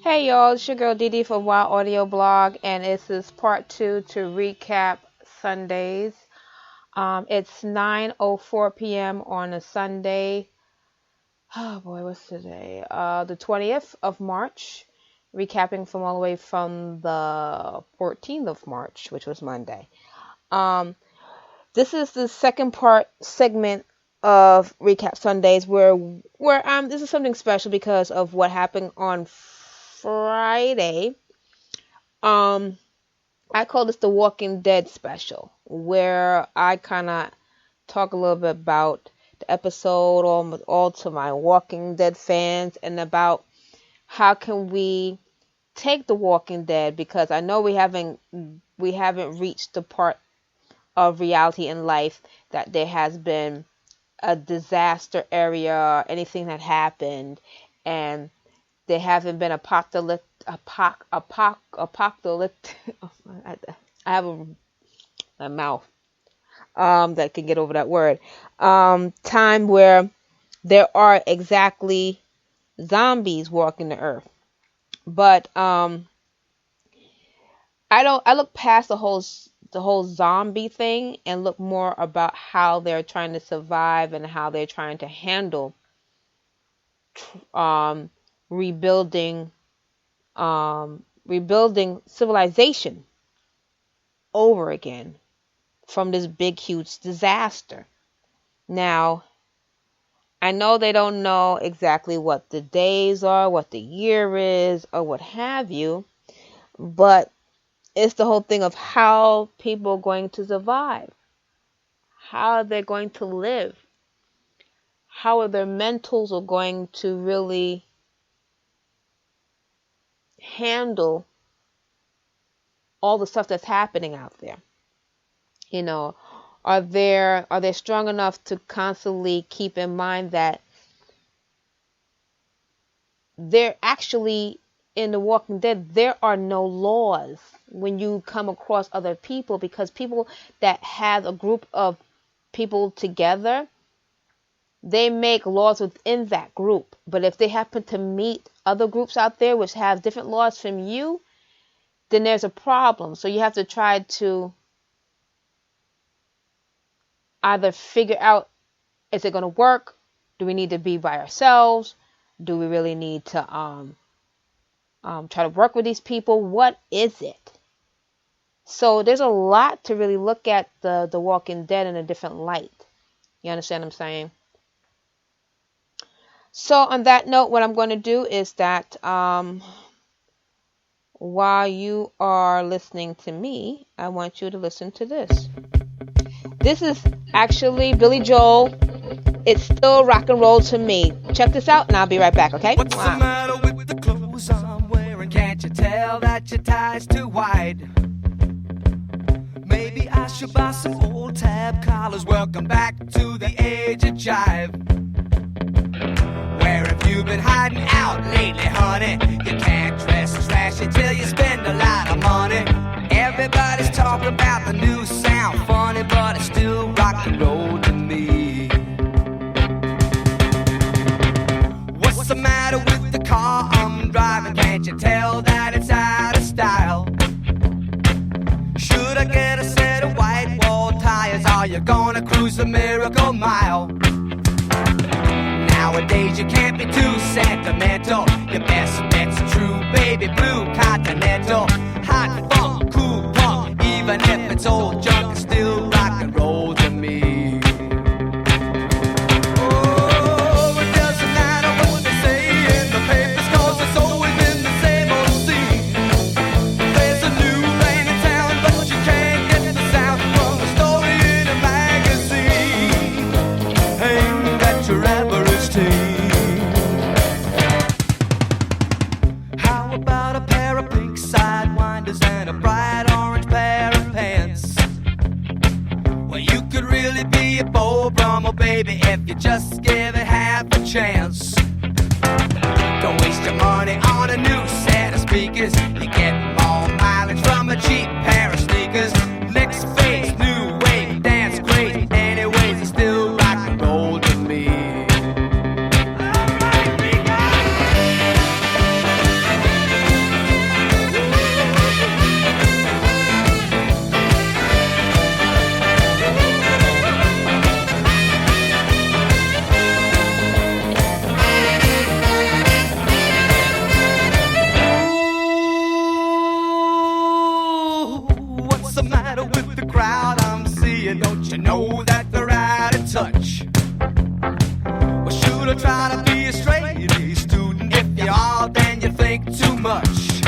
Hey y'all, it's your girl Dee from Wild Audio Blog, and this is part 2 to recap Sundays. It's 9:04 p.m. on a Sunday. Oh boy, what's today? The 20th of March. Recapping from all the way from the 14th of March, which was Monday. This is the second segment of Recap Sundays where this is something special because of what happened on Friday. I call this the Walking Dead special, where I kind of talk a little bit about the episode, all to my Walking Dead fans, and about how can we take the Walking Dead, because I know we haven't reached the part of reality in life that there has been a disaster area, anything that happened, and there haven't been apocalyptic. I have a mouth that can get over that word. Time where there are exactly zombies walking the earth. But I look past the whole zombie thing and look more about how they're trying to survive and how they're trying to handle rebuilding civilization over again from this big, huge disaster. Now, I know they don't know exactly what the days are, what the year is, or what have you, but it's the whole thing of how people are going to survive, how they're going to live, how their mentals are going to really handle all the stuff that's happening out there. You know, are they strong enough to constantly keep in mind that they're actually, in The Walking Dead, there are no laws when you come across other people, because people that have a group of people together, they make laws within that group. But if they happen to meet other groups out there which have different laws from you, then there's a problem. So you have to try to either figure out, is it going to work? Do we need to be by ourselves? Do we really need to try to work with these people? What is it? So there's a lot to really look at the Walking Dead in a different light. You understand what I'm saying? So on that note, what I'm going to do is that while you are listening to me, I want you to listen to this. This is actually Billy Joel. It's still rock and roll to me. Check this out and I'll be right back, okay? What's the matter with the clothes I'm wearing? Can't you tell that your tie's too wide? Maybe I should buy some old tab collars. Welcome back to the age of jive. Where have you been hiding out lately, honey? You can't dress trashy till you spend a lot of money. Everybody's talking about the new sound, funny, but it's still rock and roll to me. What's the matter with the car I'm driving? Can't you tell that it's out of style? Should I get a set of white wall tires? Are you gonna cruise the Miracle Mile? Nowadays you can't be too sentimental. Your best bet's a true baby blue Continental. Hot funk, cool punk, even if it's old junk, it's still rock and roll to me. Oh, it doesn't matter what they say in the papers, 'cause it's always been the same old scene. There's a new lane in town, but you can't get the sound from a story in a magazine aimed at your average teen. How about a pair of pink sidewinders and a bright orange pair of pants? Well, you could really be a Beau Brummel, baby, if you just give it half a chance. Don't waste your money on a new set of speakers. You get more mileage from a cheap pair of sneakers. Next phase, new wave, dance crazy. Anyways, it's still rock and roll to me. All right, we got it. know that they're out of touch. Well, should I try to be a straight A student? If you are, then you think too much.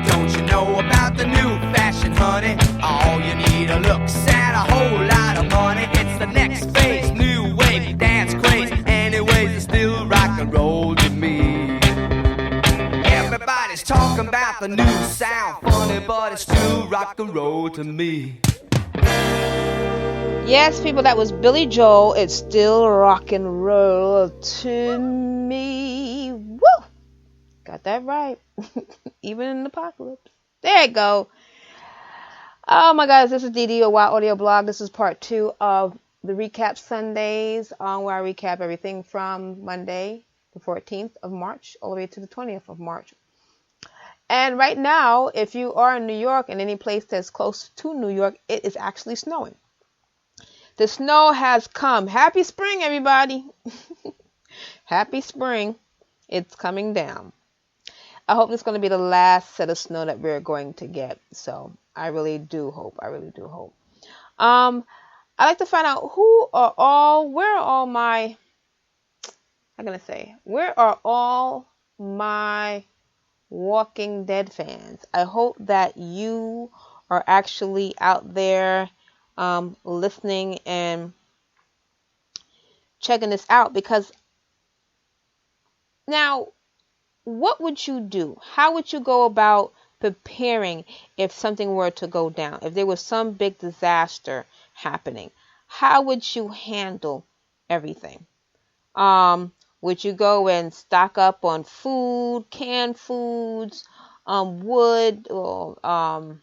Don't you know about the new fashion, honey? All you need are looks and a whole lot of money. It's the next phase, new wave, dance craze. Anyways, it's still rock and roll to me. Everybody's talking about the new sound, funny, but it's still rock and roll to me. Yes, people, that was Billy Joel. It's still rock and roll to me. Woo! Got that right. Even in the apocalypse. There you go. Oh my guys, this is Dee-pt2, a Wild Audio blog. This is part 2 of the Recap Sundays, where I recap everything from Monday, the 14th of March, all the way to the 20th of March. And right now, if you are in New York and any place that's close to New York, it is actually snowing. The snow has come. Happy spring, everybody. Happy spring. It's coming down. I hope this is going to be the last set of snow that we're going to get. So I really do hope. I really do hope. I'd like to find out where are all my Walking Dead fans. I hope that you are actually out there listening and checking this out, because now, what would you do? How would you go about preparing if something were to go down? If there was some big disaster happening, how would you handle everything? Would you go and stock up on food, canned foods, wood, or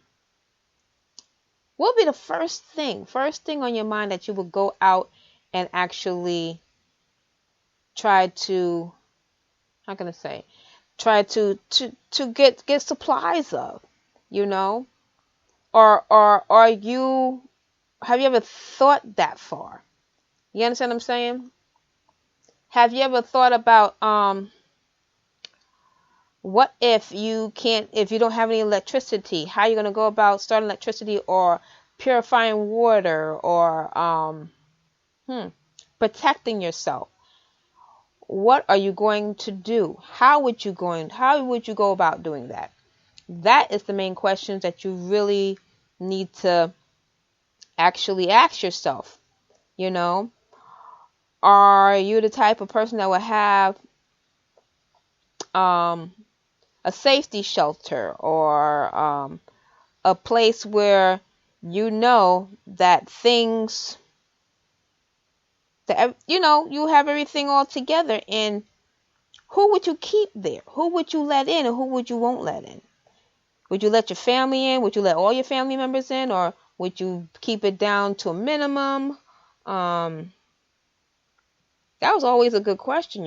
what would be the first thing on your mind that you would go out and actually try to, get supplies of, or have you ever thought that far? You understand what I'm saying? Have you ever thought about what if you don't have any electricity? How are you going to go about starting electricity or purifying water or protecting yourself? What are you going to do? How would you go about doing that? That is the main questions that you really need to actually ask yourself. Are you the type of person that will have a safety shelter or a place where that things that you have everything all together, and who would you keep there? Who would you let in and who would you won't let in? Would you let your family in? Would you let all your family members in, or would you keep it down to a minimum? That was always a good question,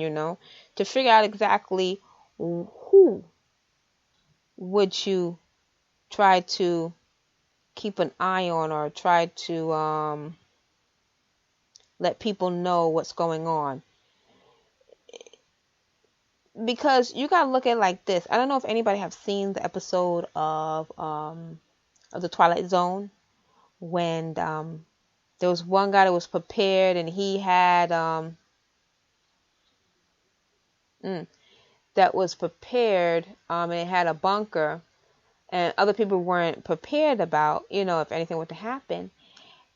to figure out exactly who would you try to keep an eye on, or try to let people know what's going on. Because you got to look at it like this. I don't know if anybody have seen the episode of the Twilight Zone, when there was one guy that was prepared, and he had that was prepared, and it had a bunker, and other people weren't prepared about, if anything were to happen,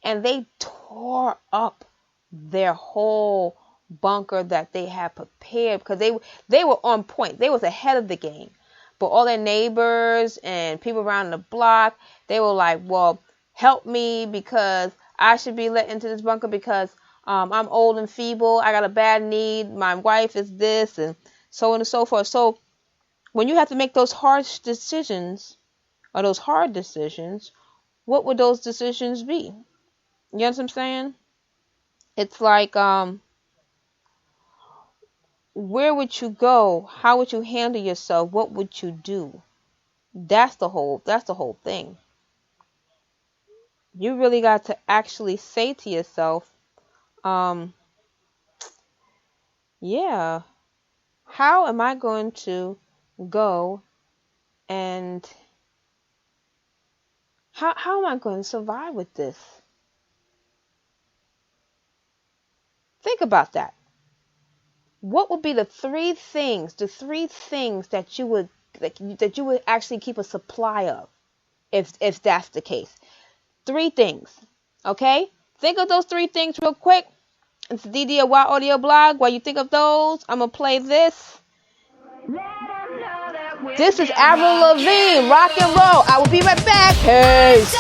and they tore up their whole bunker that they had prepared, because they were on point. They was ahead of the game. But all their neighbors and people around the block, they were like, well, help me, because I should be let into this bunker because I'm old and feeble. I got a bad need. My wife is this, and so on and so forth. So when you have to make those hard decisions, what would those decisions be? You know what I'm saying? It's like, where would you go? How would you handle yourself? What would you do? That's the whole thing. You really got to actually say to yourself, yeah, how am I going to go and how am I going to survive with this? Think about that. What would be the three things that you would actually keep a supply of, if that's the case? 3 things. Okay? Think of those 3 things real quick. It's DD Audio Blog. While you think of those, I'm gonna play this. This is Avril Lavigne, Rock and Roll. I will be right back. Peace.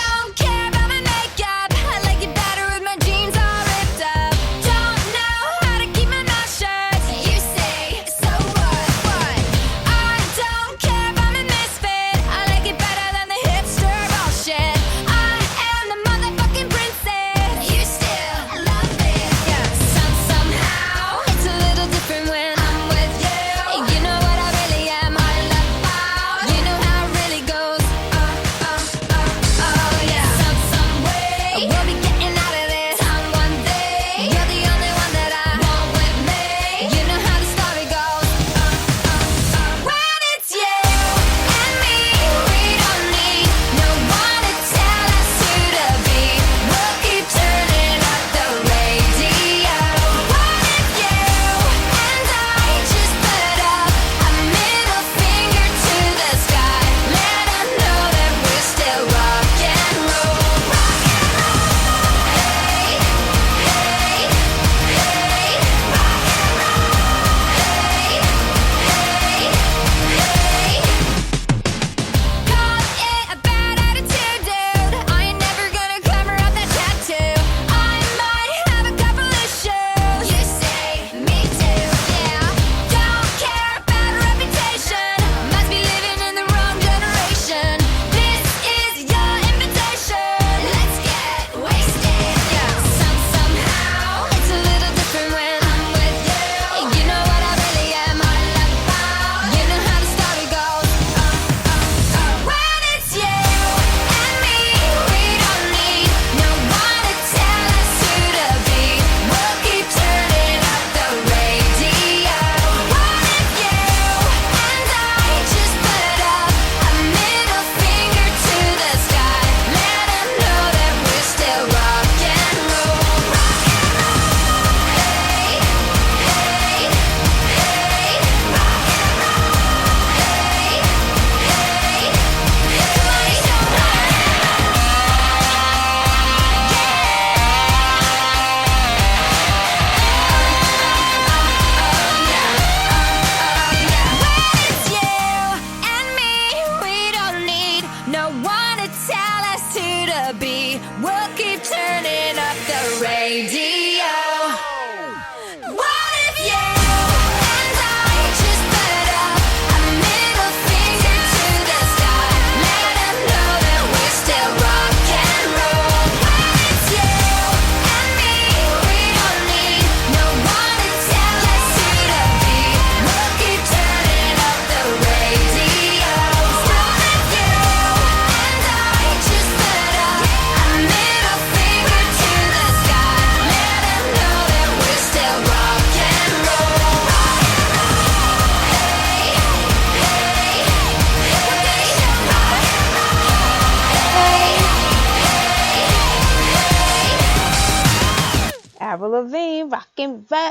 Avril Lavigne, rock and roll,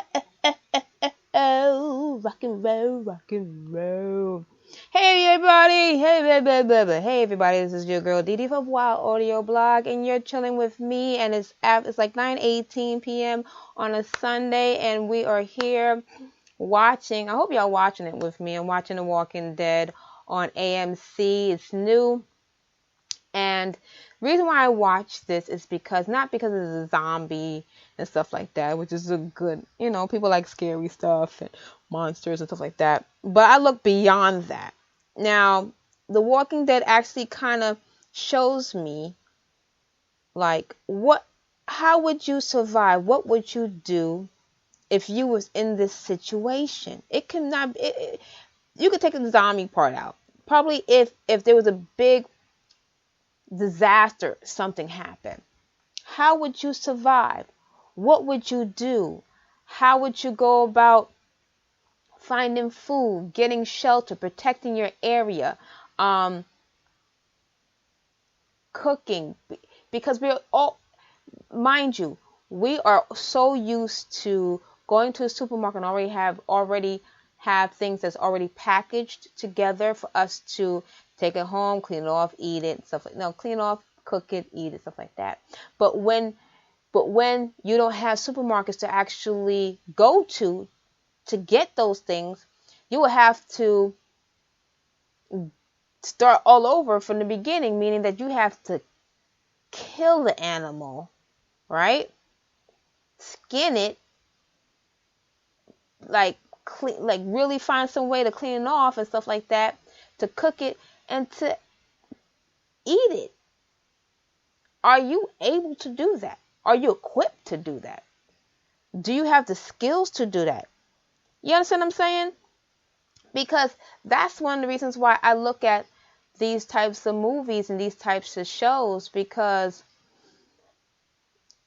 rock and roll, rock and roll. Hey everybody, hey everybody, this is your girl Dee-pt2 from Wild Audio Blog, and you're chilling with me, and it's like 9:18 p.m. on a Sunday, and we are here watching, I hope y'all watching it with me. I'm watching The Walking Dead on AMC. It's new, and the reason why I watch this is not because it's a zombie and stuff like that, which is a good, people like scary stuff and monsters and stuff like that. But I look beyond that. Now, The Walking Dead actually kind of shows me, like, how would you survive? What would you do if you was in this situation? You could take the zombie part out. Probably if there was a big disaster, something happened. How would you survive? What would you do? How would you go about finding food, getting shelter, protecting your area, cooking? Because we're all, mind you, we are so used to going to a supermarket and already have things that's already packaged together for us to take it home, clean it off, eat it, stuff like no, clean it off, cook it, eat it, stuff like that. But when you don't have supermarkets to actually go to get those things, you will have to start all over from the beginning, meaning that you have to kill the animal, right? Skin it, like clean, like really find some way to clean it off and stuff like that, to cook it and to eat it. Are you able to do that? Are you equipped to do that? Do you have the skills to do that? You understand what I'm saying? Because that's one of the reasons why I look at these types of movies and these types of shows, because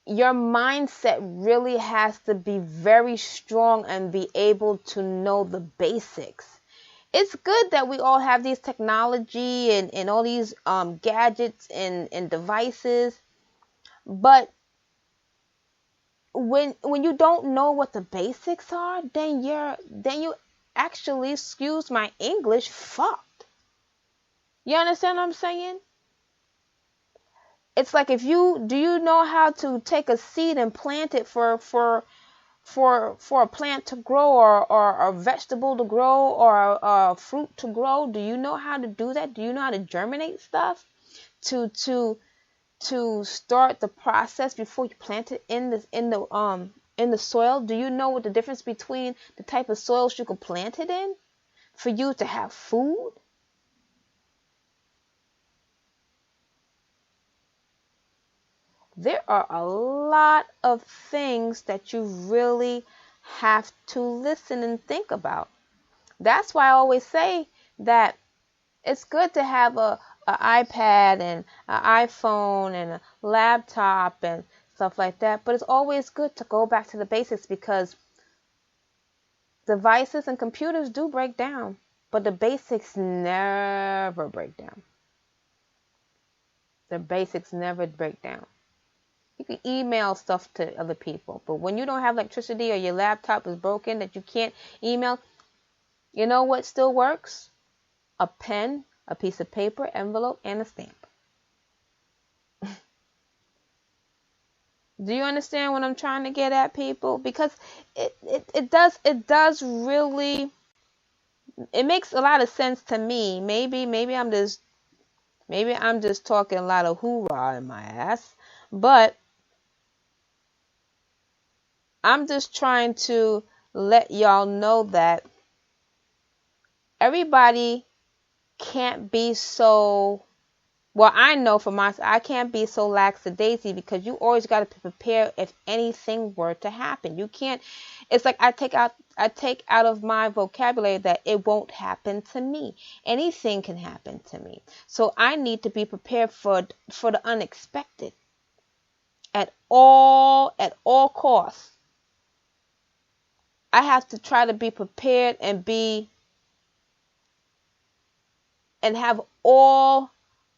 your mindset really has to be very strong and be able to know the basics. It's good that we all have these technology and all these gadgets and devices, but when you don't know what the basics are, then you actually, excuse my English, fucked. You understand what I'm saying? It's like, do you know how to take a seed and plant it for a plant to grow, or a vegetable to grow, or a fruit to grow? Do you know how to do that? Do you know how to germinate stuff to start the process before you plant it in the soil? Do you know what the difference between the type of soils you can plant it in for you to have food? There are a lot of things that you really have to listen and think about. That's why I always say that it's good to have an iPad and an iPhone and a laptop and stuff like that, but it's always good to go back to the basics, because devices and computers do break down, but the basics never break down. The basics never break down. You can email stuff to other people, but when you don't have electricity or your laptop is broken that you can't email, you know what still works? A pen, a piece of paper, envelope, and a stamp. Do you understand what I'm trying to get at, people? Because it does really, it makes a lot of sense to me. Maybe I'm just talking a lot of hoorah in my ass, but I'm just trying to let y'all know that everybody can't be so, well, I know for myself, I can't be so lackadaisy, because you always got to prepare if anything were to happen. You can't, it's like I take out of my vocabulary that it won't happen to me. Anything can happen to me. So I need to be prepared for the unexpected at all costs. I have to try to be prepared and have all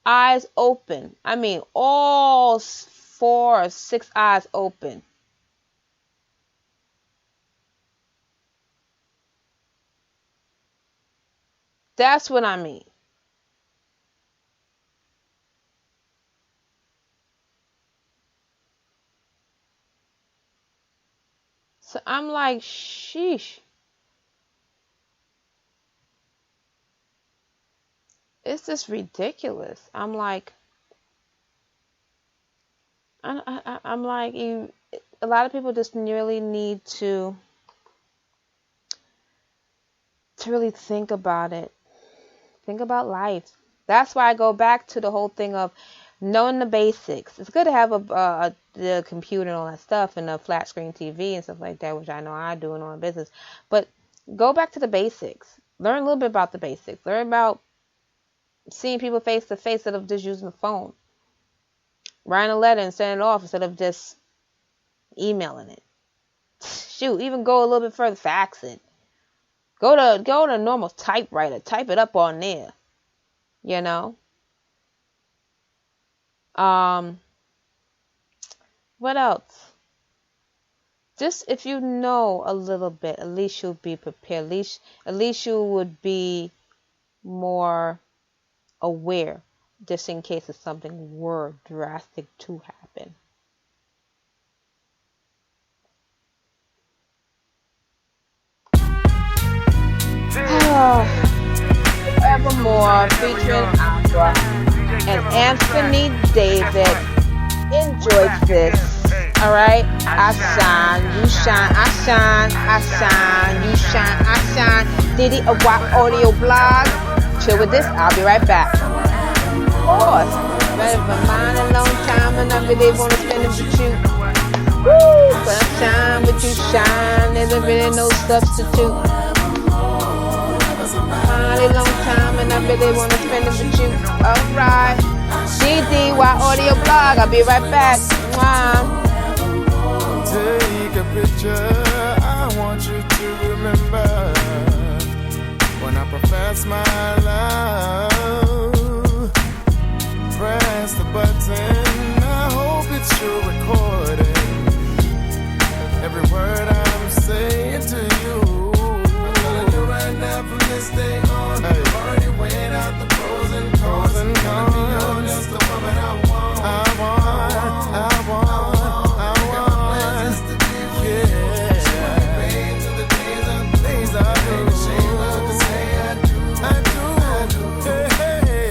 eyes open. I mean, all 4 or 6 eyes open. That's what I mean. So I'm like, sheesh. It's just ridiculous. I'm like, I'm like, a lot of people just really need to really think about it. Think about life. That's why I go back to the whole thing of knowing the basics. It's good to have the computer and all that stuff and a flat screen TV and stuff like that, which I know I do in all my business. But go back to the basics. Learn a little bit about the basics. Learn about seeing people face to face instead of just using the phone. Writing a letter and sending it off instead of just emailing it. Shoot, even go a little bit further, fax it. Go to a normal typewriter. Type it up on there. You know? What else? Just if you know a little bit, at least you'll be prepared. At least you would be more aware, just in case if something were drastic to happen. Evermore featuring Aqua and Anthony David. Enjoyed this. Alright? I shine, you shine, I shine, I shine, you shine, I shine. Diddy a WAP audio blog. Chill with this, I'll be right back. Of course. Been for mine a long time and I really wanna spend it with you. Woo! But I shine with you, shine. There's really no substitute. A long time and I really wanna spend it with you. Alright. DDY audio blog. I'll be right back. Mwah. Take a picture. I want you to remember when I profess my love. Press the button. I hope it's your recording. Every word I'm saying to you. Right now from this day on, I've already weighed out the pros and cons. And gonna be yours, just the woman I want. I want. Plans to be with you. She want me paid to the days I do. She love to say I do. Hey.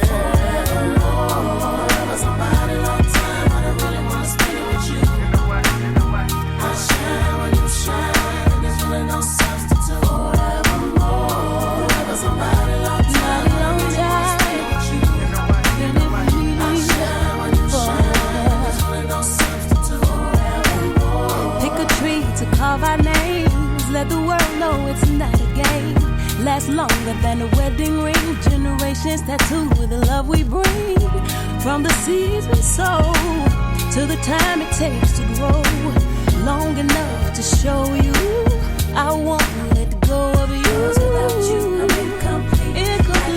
Forever, somebody long time. I don't really wanna spend it with you. I shine when you shine, and there's really no substitute. Somebody long time, pick a tree to carve our names. Let the world know it's not a game. Last longer than a wedding ring. Generations tattooed with the love we bring. From the seeds we sow to the time it takes to grow. Long enough to show you I won't let go of you. Without you, I'm incomplete.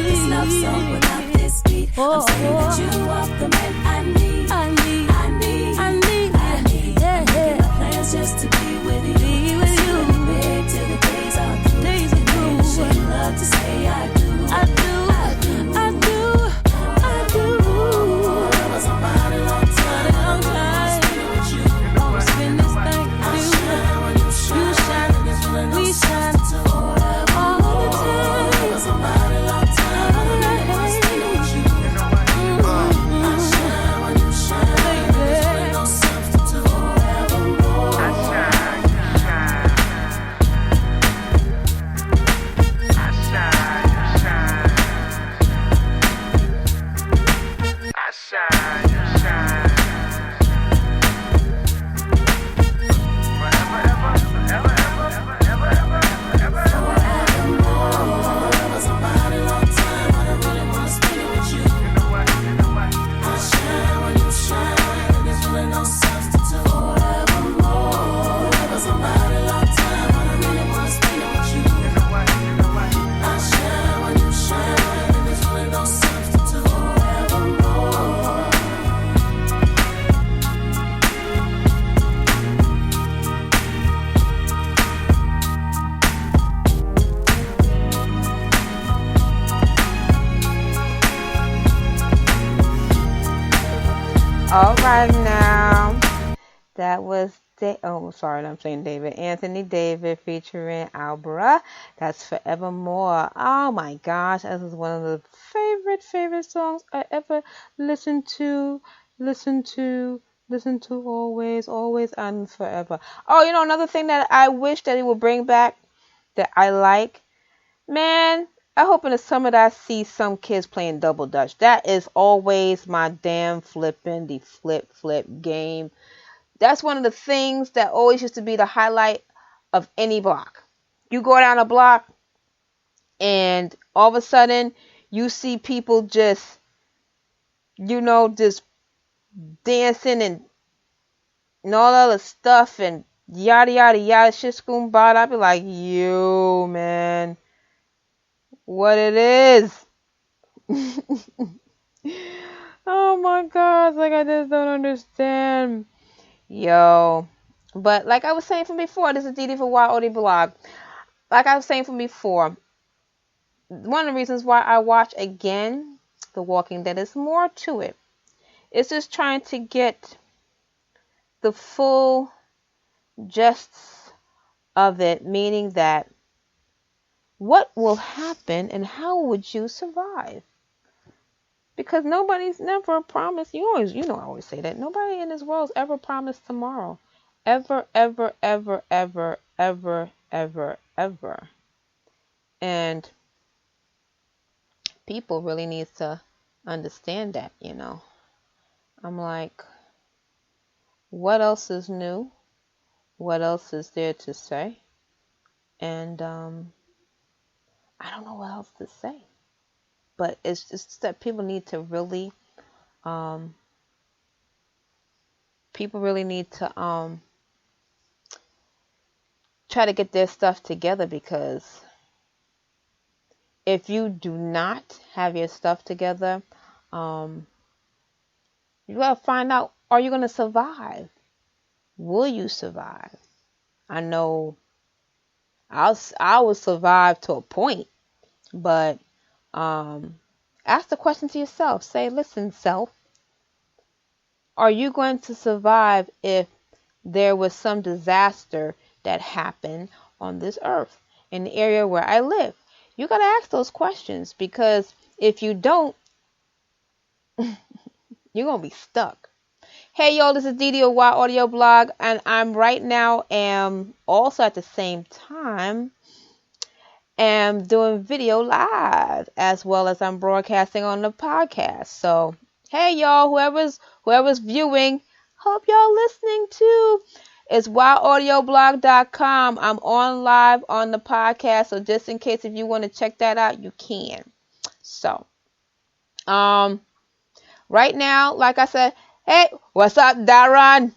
This love song without this beat. I'm saying that you are the man I need. Yeah. Making my plans just to be with you. Big till the days are through. She love to say I do. Somebody long time. Spend this thing with you. You shine, we shine all the time. Somebody long time. I spend it with you. I shine when you shine. There's no substitute. I shine, you shine. I shine, you shine. I shine, you shine. Somebody long time, I don't really wanna spend it with you. I shine when you shine, there's really no substitute. Somebody long time, I don't really wanna spend it with you. I shine when you shine, there's really no substitute. All right now. That was I'm saying David. Anthony David featuring Albra. That's Forevermore. Oh my gosh. This is one of the favorite songs I ever listened to always and forever. Oh, another thing that I wish that he would bring back that I like. Man, I hope in the summer that I see some kids playing double dutch. That is always my damn flipping the flip game. That's one of the things that always used to be the highlight of any block. You go down a block and all of a sudden you see people just dancing and all other stuff and yada yada yada shit schoon bot. I'd be like, yo man, what it is. Oh my god, like I just don't understand. Yo, But like I was saying from before, this is Dee-pt2 for Wild Blog. Like I was saying from before, one of the reasons why I watch again The Walking Dead is more to it. It's just trying to get the full gist of it, meaning that what will happen and how would you survive? Because nobody's never promised. I always say that. Nobody in this world's ever promised tomorrow. Ever, ever, ever, ever, ever, ever, ever. And people really need to understand that, I'm like, what else is new? What else is there to say? And I don't know what else to say. But it's just that people need to really, try to get their stuff together, because if you do not have your stuff together, you gotta find out, are you gonna survive? Will you survive? I know I will survive to a point, but ask the question to yourself. Say, listen, self, are you going to survive if there was some disaster that happened on this earth, in the area where I live? You got to ask those questions, because if you don't, you're going to be stuck. Hey, y'all, this is Dee-pt2 of Audio Blog, and I'm right now am also at the same time am doing video live, as well as I'm broadcasting on the podcast. So, hey, y'all, whoever's viewing, hope y'all listening too. It's wildaudioblog.com. I'm on live on the podcast, so just in case if you want to check that out, you can. So, right now, like I said, hey, what's up, Darren?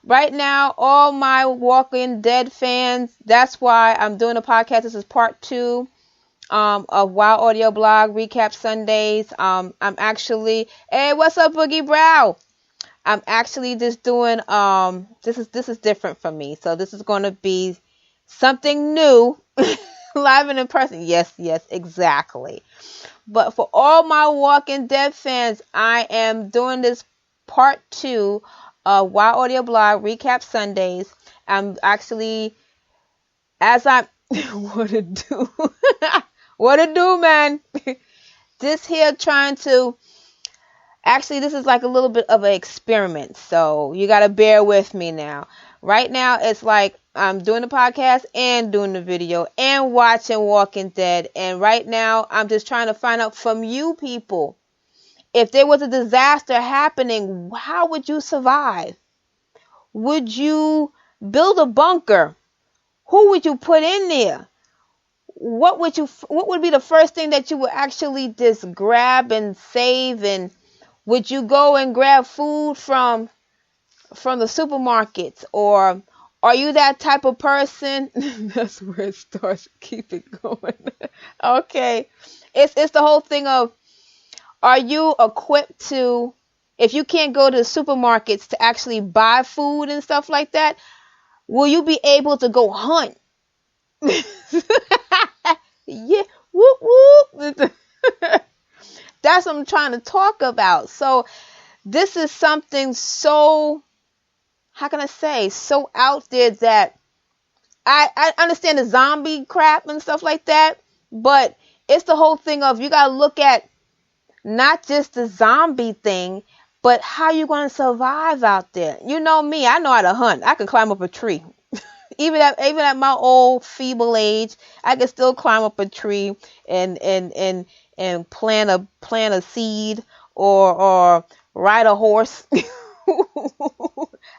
Right now, all my Walking Dead fans, that's why I'm doing a podcast. This is part 2 of Wild Audio Blog Recap Sundays. I'm actually, hey, what's up, Boogie Brow? I'm actually just doing, this is different for me. So this is going to be something new, live and in person. Yes, exactly. But for all my Walking Dead fans, I am doing this part 2 of Wild Audio Blog Recap Sundays. I'm actually, what to do? What to do, man? This here trying to, actually, this is like a little bit of an experiment. So you got to bear with me now. Right now, it's like I'm doing the podcast and doing the video and watching Walking Dead. And right now, I'm just trying to find out from you people, if there was a disaster happening, how would you survive? Would you build a bunker? Who would you put in there? What would be the first thing that you would actually just grab and save? And would you go and grab food from the supermarkets? Or are you that type of person? That's where it starts. Keep it going. Okay. It's the whole thing of, are you equipped to, if you can't go to the supermarkets to actually buy food and stuff like that, will you be able to go hunt? Yeah, whoop whoop. That's what I'm trying to talk about. So this is something so, how can I say, so out there that I understand the zombie crap and stuff like that, but it's the whole thing of, you got to look at not just the zombie thing, but how you going to survive out there. You know me, I know how to hunt. I can climb up a tree. Even at my old feeble age, I can still climb up a tree and plant a seed or ride a horse. I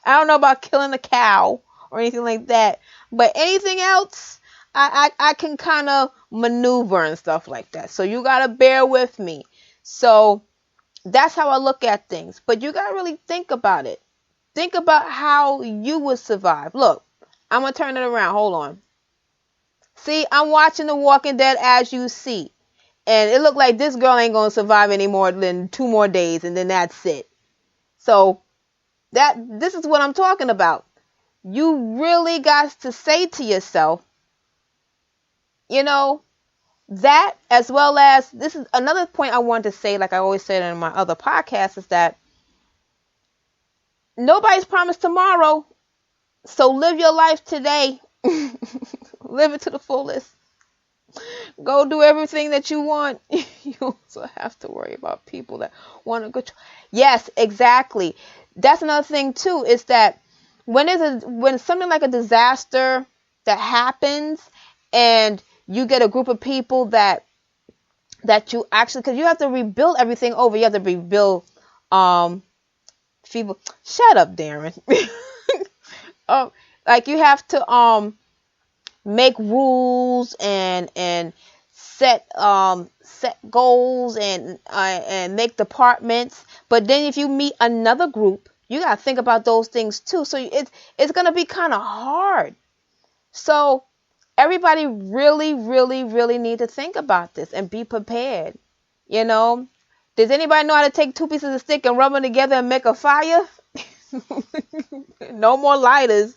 don't know about killing a cow or anything like that, but anything else, I can kind of maneuver and stuff like that. So you gotta bear with me. So that's how I look at things. But you gotta really think about it. Think about how you would survive. Look, I'm going to turn it around. Hold on. See, I'm watching The Walking Dead, as you see. And it looked like this girl ain't going to survive any more than 2 more days, and then that's it. So, This is what I'm talking about. You really got to say to yourself, that, as well as, this is another point I wanted to say, like I always said in my other podcasts, is that nobody's promised tomorrow. So live your life today. Live it to the fullest. Go do everything that you want. You also have to worry about people that want to go. Yes, exactly. That's another thing too, is that when something like a disaster that happens, and you get a group of people that you actually, because you have to rebuild everything over. You have to rebuild people. Shut up, Darren. Like, you have to make rules and set goals and make departments. But then if you meet another group, you got to think about those things too. So it's going to be kind of hard. So everybody really, really, really need to think about this and be prepared. Does anybody know how to take 2 pieces of stick and rub them together and make a fire? No more lighters.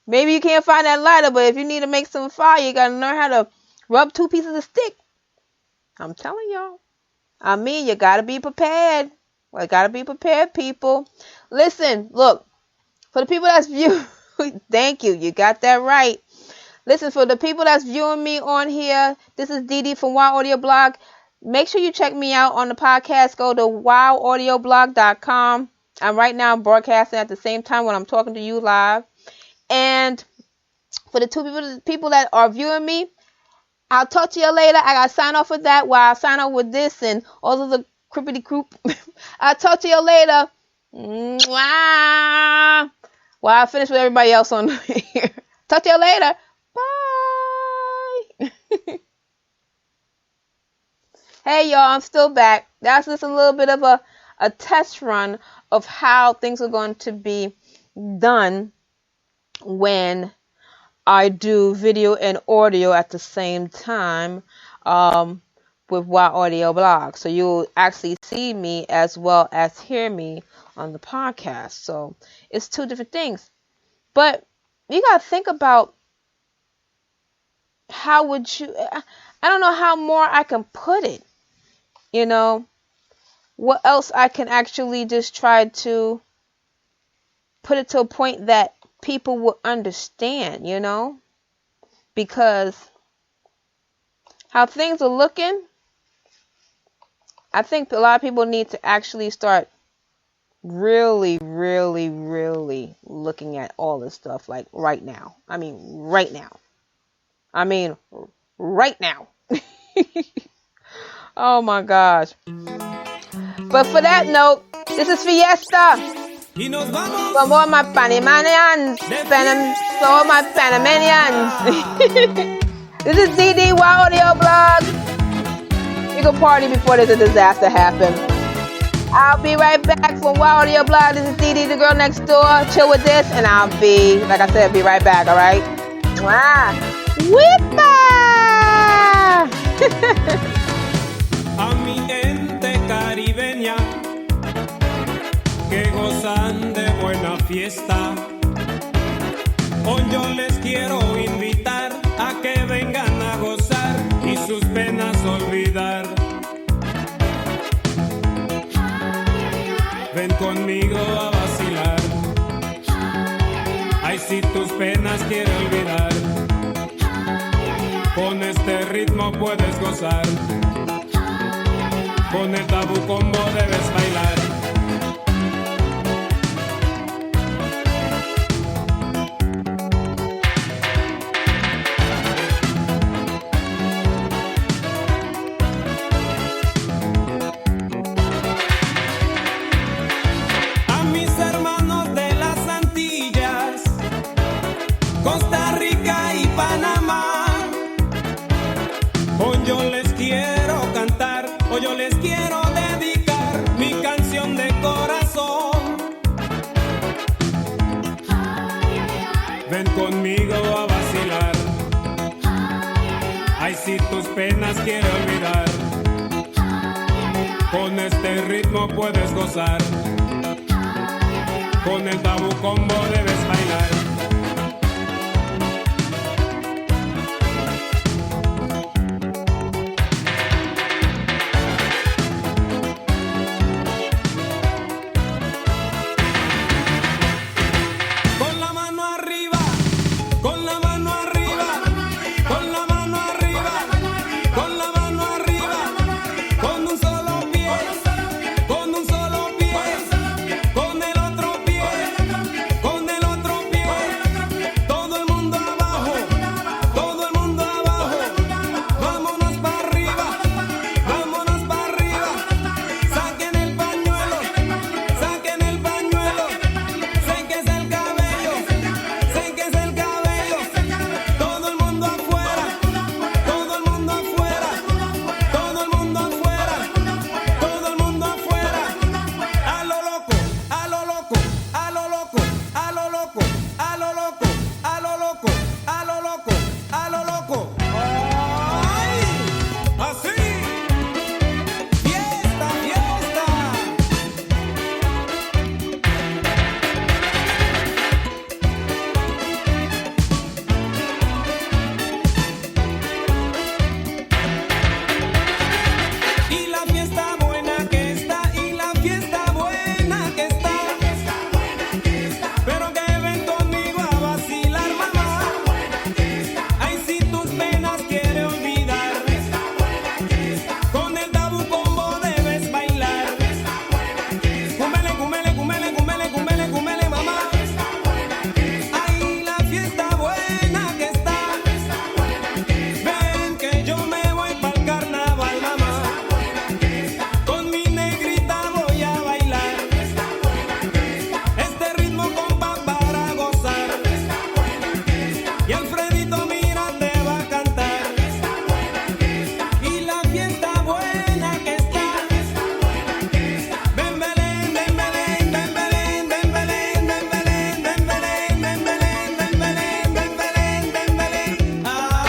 Maybe you can't find that lighter, but if you need to make some fire, you got to learn how to rub 2 pieces of stick. I'm telling y'all. You got to be prepared. Well, got to be prepared, people. Listen, look, for the people that's viewing, thank you. You got that right. Listen, for the people that's viewing me on here, this is Dee-pt2 from WOW Audio Blog. Make sure you check me out on the podcast. Go to wowaudioblog.com. I'm right now broadcasting at the same time when I'm talking to you live. And for the 2 people that are viewing me, I'll talk to you later. I got to sign off with that while I sign off with this and all of the crippity croop. I'll talk to you later. Mwah. While I finish with everybody else on here. Talk to you later. Bye. Hey, y'all, I'm still back. That's just a little bit of a test run of how things are going to be done when I do video and audio at the same time with WOW Audio Blog. So you'll actually see me as well as hear me on the podcast. So it's 2 different things. But you got to think about how would you, I don't know how more I can put it. What else I can actually just try to put it to a point that people will understand, because how things are looking, I think a lot of people need to actually start really, really, really looking at all this stuff, like right now. Right now. Oh my gosh. But for that note, this is Fiesta. From all my Panamanians. All my Panamanians. This is DD WOW Audio Blog. You can party before there's a disaster happen. I'll be right back from WOW Audio Blog. This is DD, the girl next door. Chill with this, and I'll be, like I said, be right back, alright? Whippa! A mi gente caribeña que gozan de buena fiesta, hoy yo les quiero invitar a que vengan a gozar y sus penas olvidar. Ven conmigo a vacilar, ay, si tus penas quieres olvidar, con este ritmo puedes gozar. Con el tabú combo debes bailar. A mis hermanos de las Antillas, Costa Rica y Panamá, hoy yo les quiero cantar. Hoy yo les quiero dedicar mi canción de corazón. Ven conmigo a vacilar. Ay, si tus penas quieres olvidar, con este ritmo puedes gozar. con el tabú combo debes bailar. Con la mano arriba, con la mano arriba, con la mano arriba, con la mano arriba, con un solo pie, con un solo pie, con el otro pie, con el otro pie, todo el mundo abajo, todo el mundo abajo, vámonos para arriba, vámonos para arriba, saquen el pañuelo, saquen el pañuelo, séquese el cabello, séquese el cabello, todo el mundo afuera, todo el mundo afuera, todo el mundo afuera, todo el mundo afuera, a lo loco, a lo loco, a lo loco, a lo loco, a lo loco, a lo loco, a lo loco, a lo loco. ¡Ay! Así, fiesta, fiesta. Y la fiesta buena que está, y la fiesta buena que está, pero que ven conmigo a vacilar, mamá. Ay, si tus penas quiere olvidar, con el tabú combo debes bailar. Cúmele, cúmele, cúmele, cúmele, cúmele, cúmele, mamá. Ay, la fiesta buena que está, ven que yo me voy pa'l carnaval, mamá. Con mi negrita voy a bailar este ritmo, compa, para gozar. Y Alfredito, mira, te va a cantar. Y la fiesta buena que está, ven Belén, ven Belén, ven Belén, ven Belén, ven Belén, ven Belén, ven Belén, ven Belén, ven Belén, ven Belén. Ah.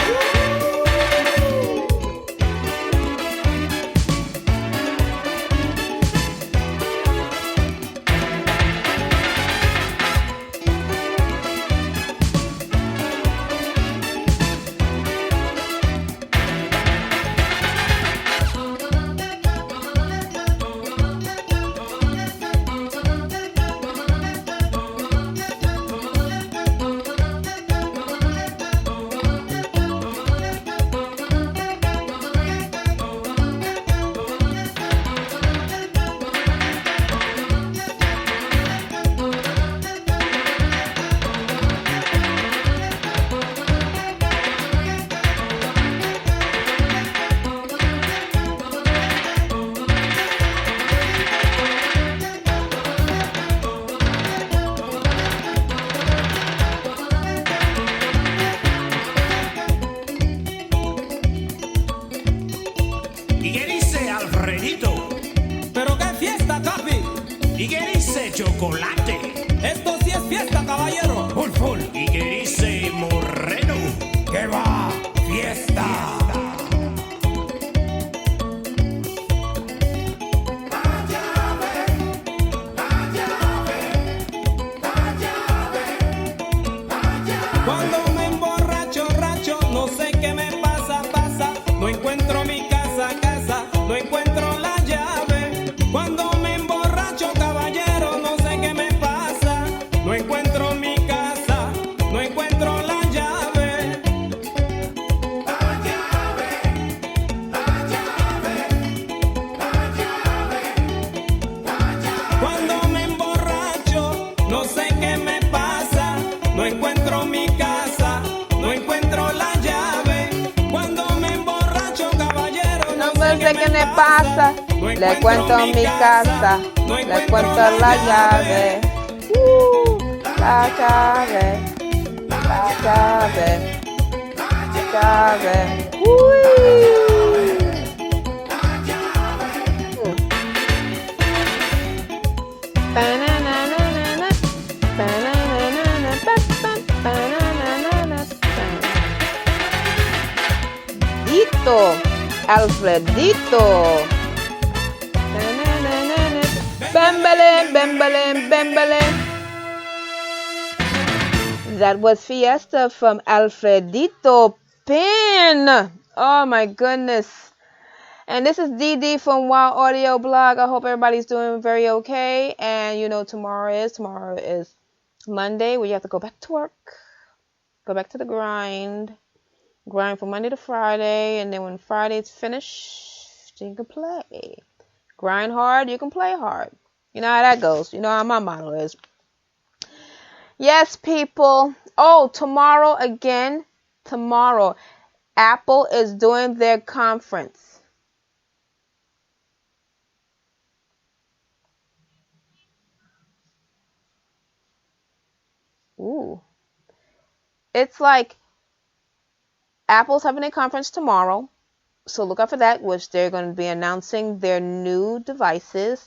¿Y qué dice Alfredito? ¿Pero qué fiesta, papi? ¿Y qué dice Chocolate? Esto sí es fiesta, caballero. Full, full. ¿Y qué dice Moreno? ¿Qué va? Fiesta. Cuando me emborracho, racho, no sé qué me pasa, pasa. No encuentro mi casa, casa, no encuentro la llave. Cuando me emborracho, caballero, no sé qué me pasa. No encuentro mi casa, no encuentro la llave. La llave, la llave, la llave, la llave. Cuando me emborracho, no sé qué me pasa. No encuentro mi casa, no encuentro la llave. Cuando me emborracho, caballero, No sé qué me pasa. Le cuento mi casa, le cuento la llave. La llave, la llave, la llave. Bananana, bananana, bananana. Dito, Alfredito. Bembele, bembele, bembele. That was Fiesta from Alfredito Pin. Oh my goodness. And this is Dee from Wild Audio Blog. I hope everybody's doing very okay. And you know tomorrow is Monday, where you have to go back to work. Go back to the grind. Grind from Monday to Friday. And then when Friday's finished, you can play. Grind hard, you can play hard. You know how that goes. You know how my motto is. Yes, people. Oh, tomorrow again. Tomorrow, Apple is doing their conference. Ooh. It's like Apple's having a conference tomorrow. So look out for that, which they're going to be announcing their new devices,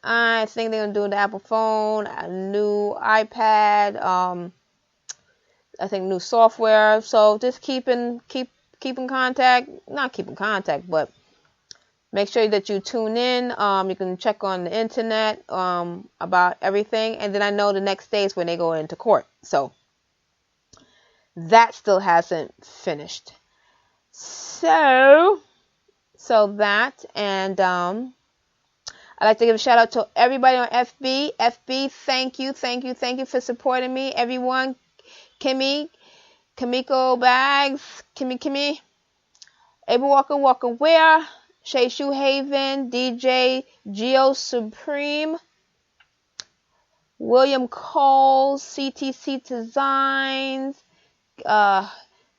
I think they're going to do the Apple phone, a new iPad, I think new software. So just keep in contact, not keep in contact, but make sure that you tune in. You can check on the internet about everything. And then I know the next day is when they go into court. So that still hasn't finished. So that, and I'd like to give a shout out to everybody on FB. FB, thank you for supporting me. Everyone, Kimiko Bags, Kimmy, Ava Walker Ware, Shay Shoe Haven, DJ Geo Supreme, William Cole, CTC Designs,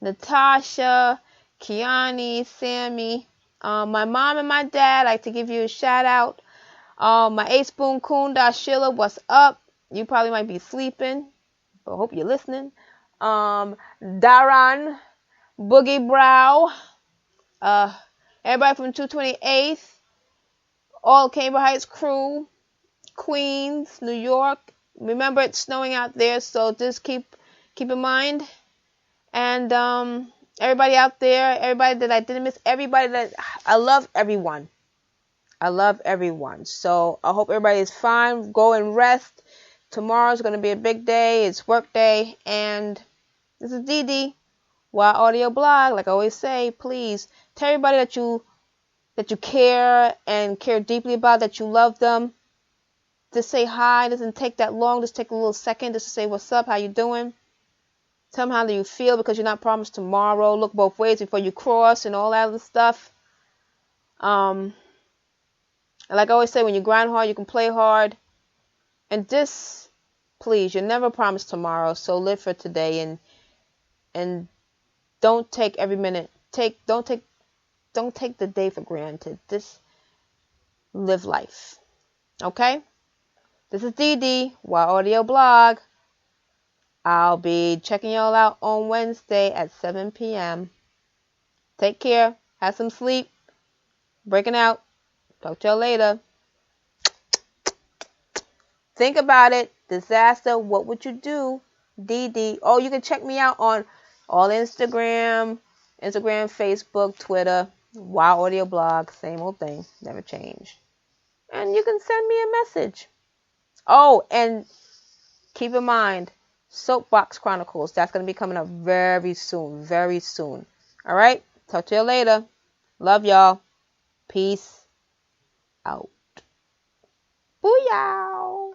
Natasha, Kiani, Sammy, my mom and my dad. I'd like to give you a shout out. My Ace Spoon Kunda Sheila, what's up? You probably might be sleeping, but I hope you're listening. Daran, Boogie Brow, everybody from 228th, all Cambridge Heights crew, Queens, New York. Remember, it's snowing out there, so just keep in mind. And everybody out there, everybody that I didn't miss, everybody that I love, everyone. I love everyone. So I hope everybody is fine. Go and rest. Tomorrow's going to be a big day. It's work day. And this is Dee Wild Audio Blog. Like I always say, please tell everybody that you care and care deeply about, that you love them. Just say hi. It doesn't take that long. Just take a little second just to say what's up, how you doing. Tell them how you feel, because you're not promised tomorrow. Look both ways before you cross and all that other stuff. Like I always say, when you grind hard, you can play hard. And just, please, you're never promised tomorrow. So live for today, and don't take every minute. Don't take the day for granted. Just live life. Okay? This is Dee Wild Audio Blog. I'll be checking y'all out on Wednesday at 7 p.m. Take care. Have some sleep. Breaking out. Talk to y'all later. Think about it. Disaster. What would you do? Dee. Oh, you can check me out on all Instagram, Facebook, Twitter, Wild Audio Blog. Same old thing. Never change. And you can send me a message. Oh, and keep in mind, Soapbox Chronicles. That's going to be coming up very soon. Very soon. All right? Talk to you later. Love y'all. Peace out. Booyah!